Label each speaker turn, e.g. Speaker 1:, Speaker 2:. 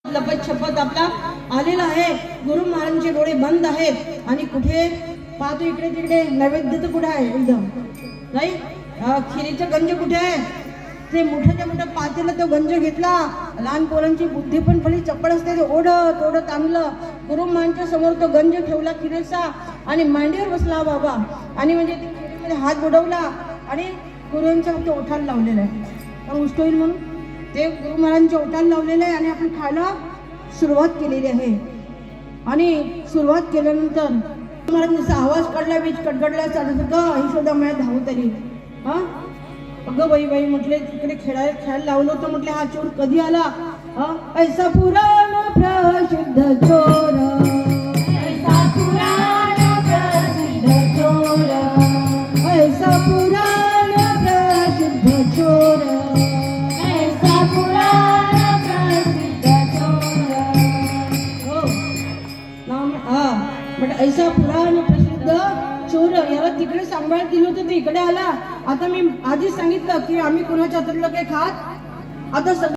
Speaker 1: लपत छपत आपला आलेला आहे. गुरु महाराजांचे डोळे बंद आहेत आणि कुठे पाहतो इकडे तिकडे नैवेद्य तर कुठे आहे एकदम नाही. खिरीचा गंज कुठे आहे. ते मोठ्याच्या मोठ्या पातेला तो गंज घेतला. लहान पोरांची बुद्धी पण थोडी चप्पड असते. ते ओढत ओढत आणलं. गुरु महाराजांच्या समोर तो गंज ठेवला खिरीचा आणि मांडीवर बसला बाबा आणि म्हणजे ते खिरीमध्ये हात बुडवला आणि गुरुंच्या फक्त ओठाला लावलेला आहे. पण उष्ट होईल म्हणून ते गुरु महाराजांच्या ओठाला लावलेलं आहे आणि आपण खायला सुरुवात केलेली आहे. आणि सुरुवात केल्यानंतर महाराजांचा आवाज काढला. बीज कडकडला चालत ऐशोदा मला धावत आली. अगं बाई बाई म्हटले तिकडे खेळायला लावलं होतं. म्हटले हा चोर कधी आला. ऐसा पुराण प्रसिद्ध चोर, ऐसा पुराण प्रसिद्ध चोर, ऐसा पुराण प्रसिद्ध चोर, ऐसा पुराण प्रसिद्ध चोर. हो म्हटलं ऐसा पुराण प्रसिद्ध चोर. याला तिकडे सांभाळत दिलं होतं ते इकडे आला. आता मी आधीच सांगितलं की आम्ही कुणाच्या हातातलं काही खात आता